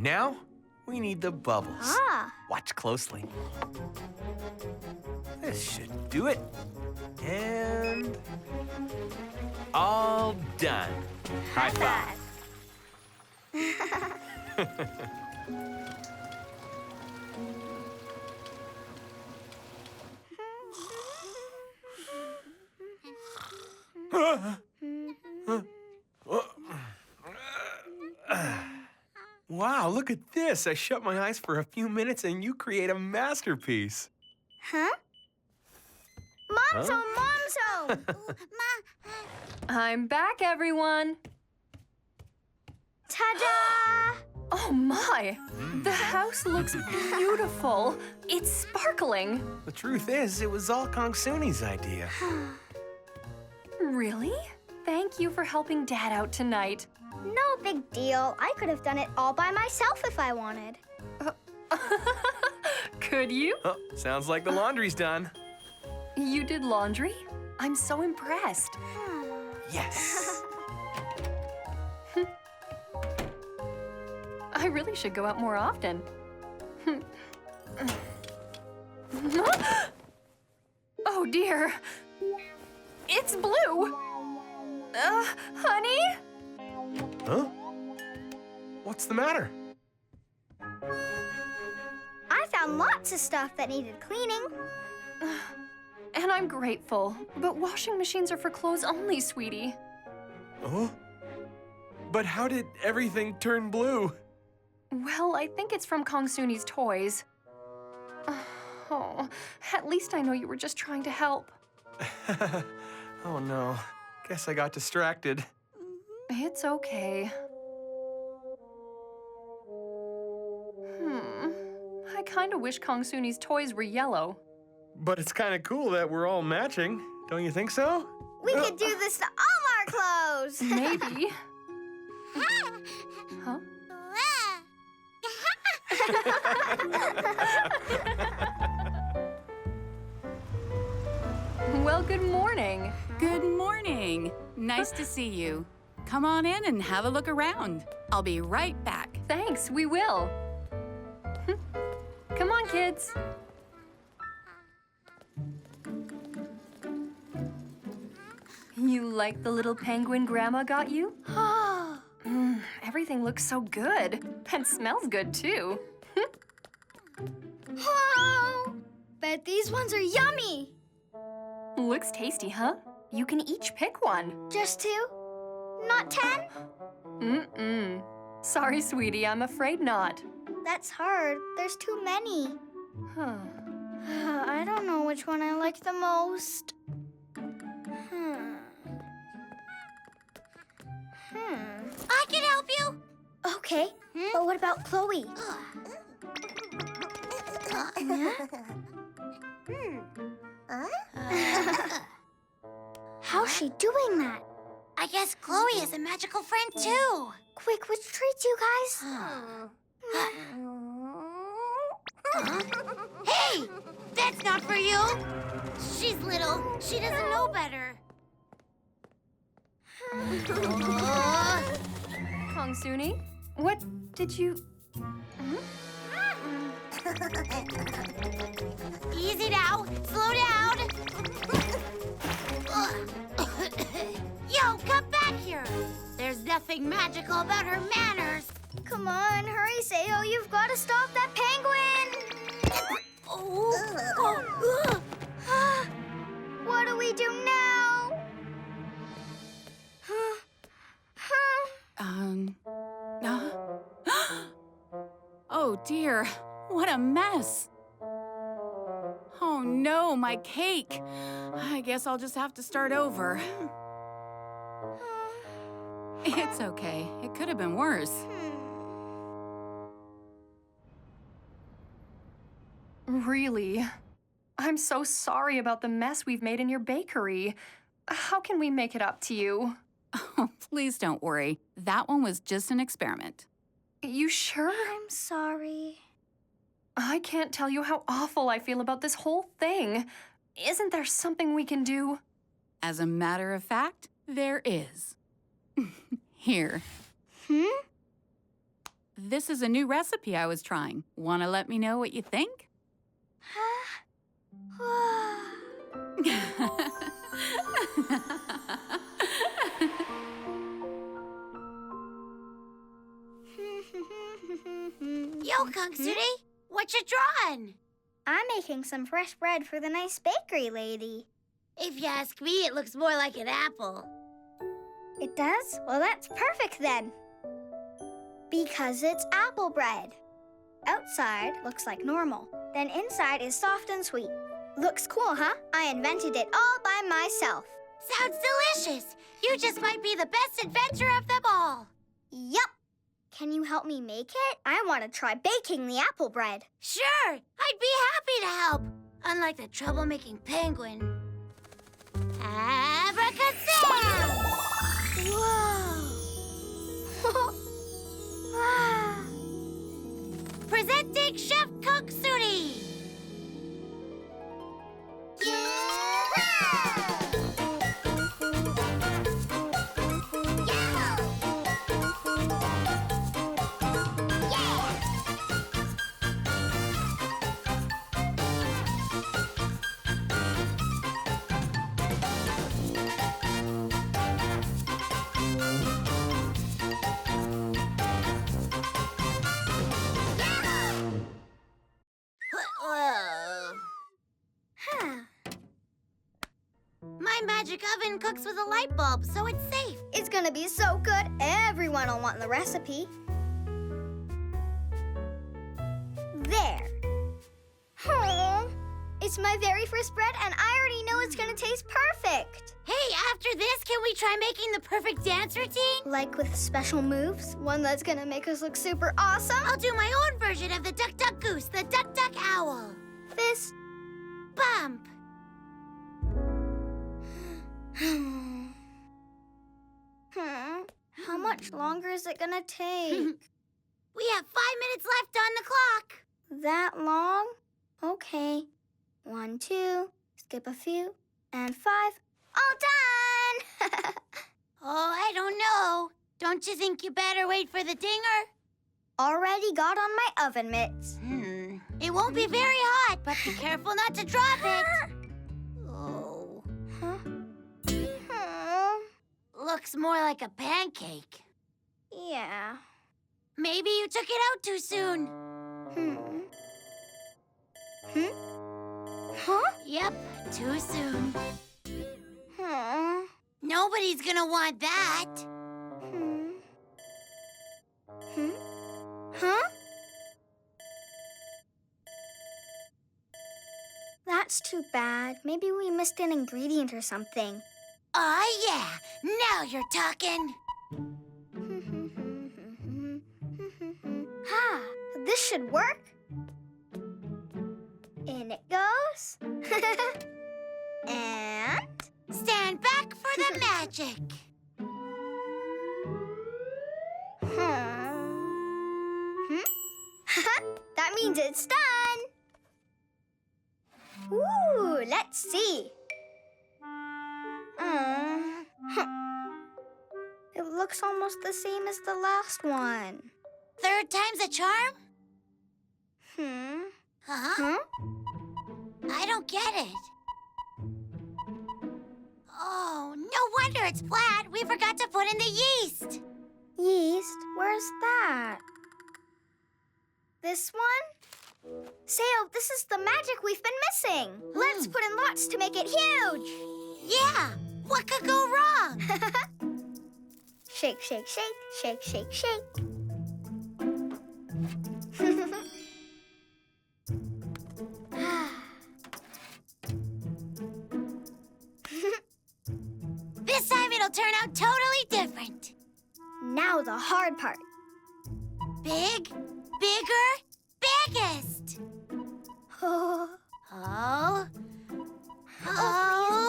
Now, we need the bubbles. Ah. Watch closely. This should do it. And all done. High five. Wow, look at this. I shut my eyes for a few minutes and you create a masterpiece. Huh? Mom's home! Mom's home! I'm back, everyone. Ta-da! Oh my! The house looks beautiful. It's sparkling. The truth is, it was all Kongsuni's idea. Really? Thank you for helping Dad out tonight. No big deal. I could have done it all by myself if I wanted. Could you? Oh, sounds like the laundry's done. You did laundry? I'm so impressed. Yes. I really should go out more often. Oh dear. It's blue. Honey? Huh? What's the matter? I found lots of stuff that needed cleaning. And I'm grateful, but washing machines are for clothes only, sweetie. Oh? But how did everything turn blue? Well, I think it's from Kongsuni's toys. Oh, at least I know you were just trying to help. Oh no, guess I got distracted. It's okay. I kind of wish Kongsuni's toys were yellow. But it's kind of cool that we're all matching, don't you think so? We could do this to all our clothes. Maybe. Huh? Well, good morning. Good morning. Nice to see you. Come on in and have a look around. I'll be right back. Thanks, we will. Come on, kids. You like the little penguin Grandma got you? Everything looks so good. And smells good, too. Whoa! Bet these ones are yummy. Looks tasty, huh? You can each pick one. Just 2? Not 10? Mm-mm. Sorry, sweetie, I'm afraid not. That's hard. There's too many. Huh. I don't know which one I like the most. I can help you. Okay, but what about Chloe? How's she doing that? I guess Chloe is a magical friend too. Quick, which treats you guys? Hey, that's not for you. She's little. She doesn't know better. Kongsuni, what did you... Easy now. Slow down. Yo, come back here. There's nothing magical about her manners. Come on, hurry, Sayo. You've got to stop that penguin. What do we do now? Oh dear, what a mess. Oh no, my cake. I guess I'll just have to start over. It's okay. It could have been worse. Really? I'm so sorry about the mess we've made in your bakery. How can we make it up to you? Oh, please don't worry. That one was just an experiment. You sure? I'm sorry. I can't tell you how awful I feel about this whole thing. Isn't there something we can do? As a matter of fact, there is. Here. This is a new recipe I was trying. Want to let me know what you think? Yo, Kongsuni, what you drawing? I'm making some fresh bread for the nice bakery lady. If you ask me, it looks more like an apple. It does? Well, that's perfect then. Because it's apple bread. Outside looks like normal, then inside is soft and sweet. Looks cool, huh? I invented it all by myself. Sounds delicious. You just might be the best inventor of them all. Yup. Can you help me make it? I want to try baking the apple bread. Sure, I'd be happy to help. Unlike the troublemaking penguin. Abracadabra! Whoa. Wow. Presenting Chef Kongsuni. My magic oven cooks with a light bulb, so it's safe. It's gonna be so good, everyone will want the recipe. There. Oh, it's my very first bread, and I already know it's gonna taste perfect. Hey, after this, can we try making the perfect dance routine? Like with special moves, one that's gonna make us look super awesome. I'll do my own version of the duck duck goose, the duck duck owl. Fist Bump. How much longer is it gonna take? We have 5 minutes left on the clock. That long? Okay. 1, 2, skip a few, and 5. All done! Oh, I don't know. Don't you think you better wait for the dinger? Already got on my oven mitts. It won't be very hot, but be careful not to drop it. Oh, Huh? looks more like a pancake. Yeah. Maybe you took it out too soon. Huh? Yep, too soon. Huh? Nobody's gonna want that. Huh? That's too bad. Maybe we missed an ingredient or something. Oh, yeah. Now you're talking. Ha! This should work. In it goes. And... Stand back for the magic. That means it's done. Ooh, let's see. It looks almost the same as the last one. Third time's a charm? Huh? I don't get it. Oh, no wonder it's flat. We forgot to put in the yeast. Yeast? Where's that? This one? Sail, this is the magic we've been missing. Let's put in lots to make it huge. Yeah, what could go wrong? Shake, shake, shake, shake, shake, shake. This time it'll turn out totally different. Now the hard part. Big, bigger, biggest. Oh, Oh.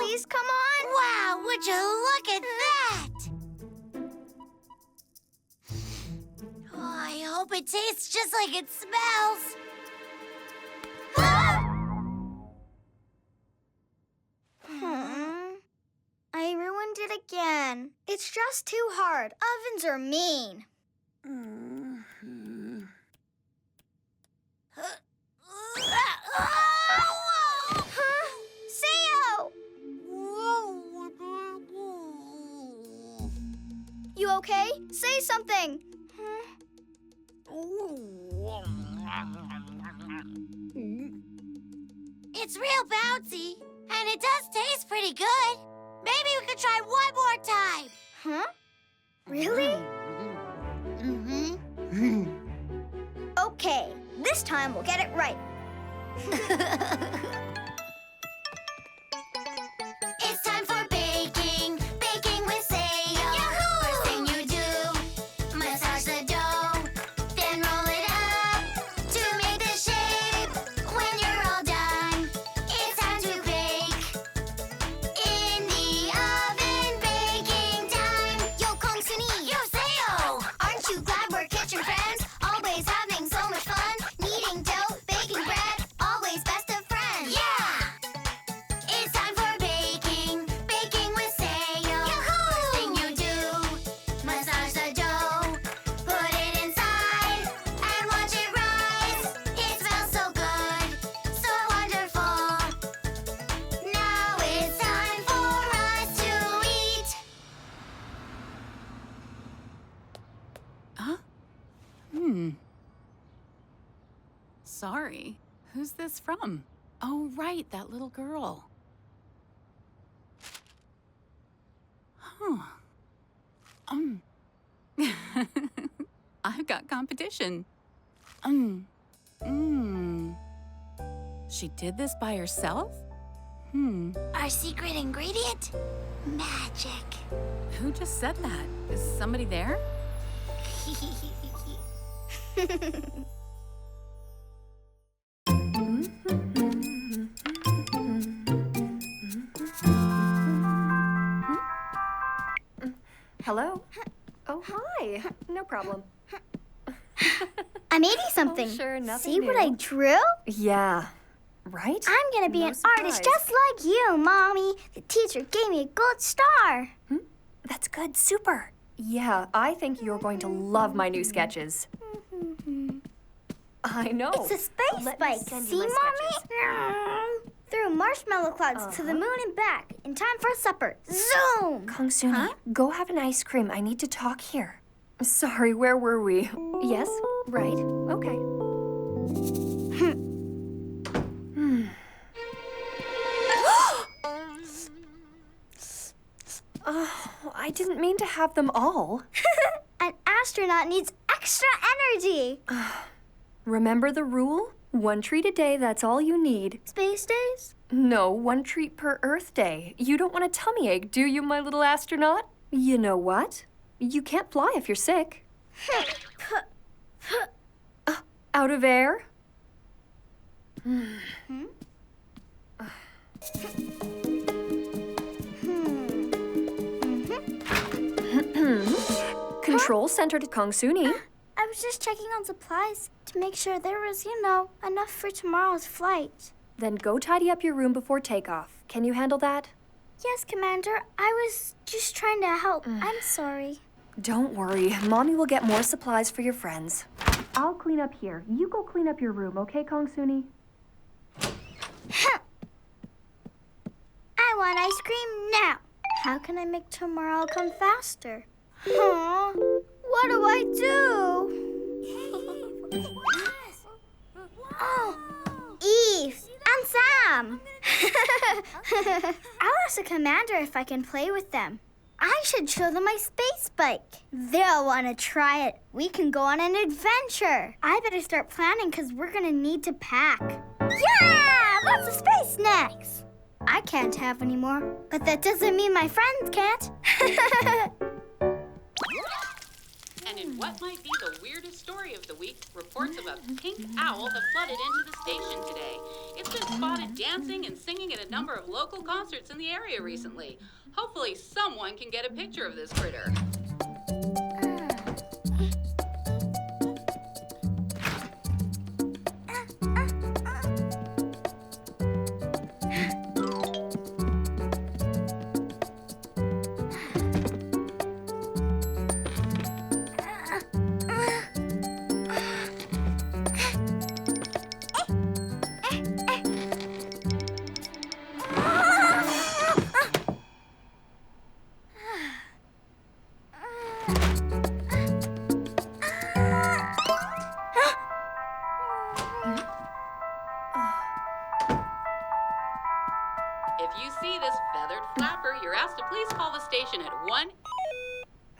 please, come on. Wow, would you look at that? Oh, I hope it tastes just like it smells. I ruined it again. It's just too hard. Ovens are mean. something. It's real bouncy, and it does taste pretty good. Maybe we could try one more time. Huh? Really? Okay, this time we'll get it right. It's time for baking, baking with Sayo. First thing you do, massage the dough, then roll it up to make the shape. When you're all done, it's time to bake. In the oven, baking time. Yo, Kongsuni, yo, Sayo. Aren't you glad we're kitchen friends? Always having so much fun. Kneading dough, baking bread, always best of friends. Yeah! It's time for baking, baking with Sayo. First thing you do, massage the dough, put it inside, and watch it rise. It smells so good, so wonderful. Now it's time for us to eat. Huh? Sorry. Who's this from? Oh, right, that little girl. Huh. I've got competition. She did this by herself? Our secret ingredient? Magic. Who just said that? Is somebody there? Hello? Oh, hi. No problem. I made you something. sure, nothing See what new. I drew? Yeah. Right? I'm gonna be No an artist surprise. just like you, Mommy. The teacher gave me a gold star. That's good. Super. Yeah, I think you're going to love my new sketches. I know. It's a space Let me bike. send See, you my Mommy? Through marshmallow clouds to the moon and back in time for supper. Zoom! Kongsuni, go have an ice cream. I need to talk here. Sorry, where were we? Yes, right. Okay. Oh, I didn't mean to have them all. An astronaut needs extra energy. Remember the rule? 1 treat a day, that's all you need. Space days? No, 1 treat per Earth day. You don't want a tummy ache, do you, my little astronaut? You know what? You can't fly if you're sick. Out of air? Control center to Kongsuni. I was just checking on supplies to make sure there was, enough for tomorrow's flight. Then go tidy up your room before takeoff. Can you handle that? Yes, Commander. I was just trying to help. I'm sorry. Don't worry. Mommy will get more supplies for your friends. I'll clean up here. You go clean up your room, okay, Kongsuni? I want ice cream now. How can I make tomorrow come faster? Huh? What do I do? Oh, Eve and Sam. I'll ask the commander if I can play with them. I should show them my space bike. They'll want to try it. We can go on an adventure. I better start planning because we're going to need to pack. Yeah! Lots of space snacks. I can't have any more, but that doesn't mean my friends can't. And in what might be the weirdest story of the week, reports of a pink owl have flooded into the station today. It's been spotted dancing and singing at a number of local concerts in the area recently. Hopefully someone can get a picture of this critter.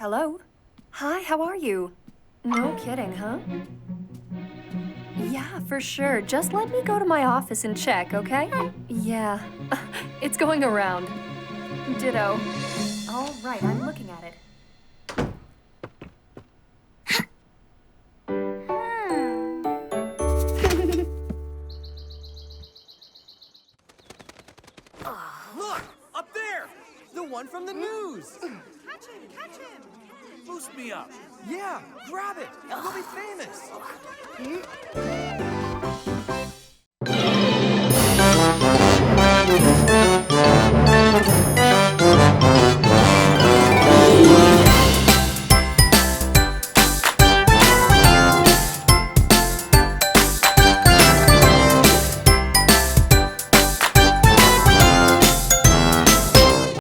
Hello? Hi, how are you? No kidding, huh? Yeah, for sure. Just let me go to my office and check, okay? Yeah, it's going around. Ditto. All right, I'm looking at it. Look! Up there! The one from the news! Catch him! Boost me up! Yeah, grab it! We'll be famous!